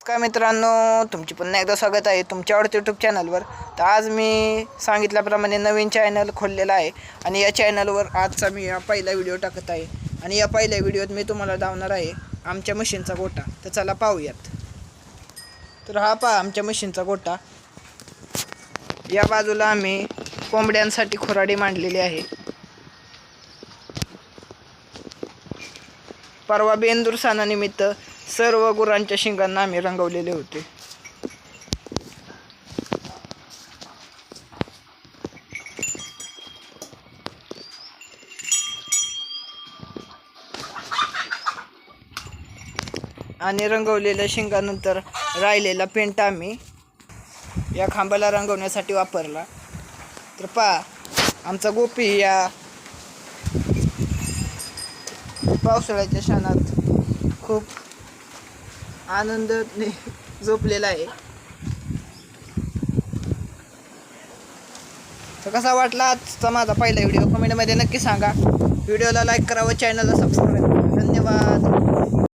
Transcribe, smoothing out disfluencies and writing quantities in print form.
काय मित्रांनो, तुमची पुन्हा एकदा स्वागत आहे तुमच्या आवडत्या यूट्यूब चॅनलवर. तर आज मी सांगितल्याप्रमाणे नवीन चॅनल खोललेला आहे आणि या चॅनलवर आजचा मी पहिला व्हिडिओ टाकत आहे. आणि या पहिल्या व्हिडिओत मी तुम्हाला दावणार आहे आमच्या मशीनचा गोठा. तर चला पाहूयात. तर हा पहा आमच्या मशीनचा गोठा. या बाजूला आम्ही कोंबड्यांसाठी खुराडी मांडलेली आहे. परवा बेंदूर सणानिमित्त सर्व गुरांच्या शिंगांना आम्ही रंगवलेले होते. आणि रंगवलेल्या शिंगानंतर राहिलेला पेंट आम्ही या खांबाला रंगवण्यासाठी वापरला. तर पहा आमचा गोपी या पावसाळ्याच्या क्षणात खूप आनंदाने झोपलेला आहे. तर कसा वाटला आजचा माझा पहिला व्हिडिओ कमेंटमध्ये नक्की सांगा. व्हिडिओला लाईक करा व चॅनलला सबस्क्राईब करा.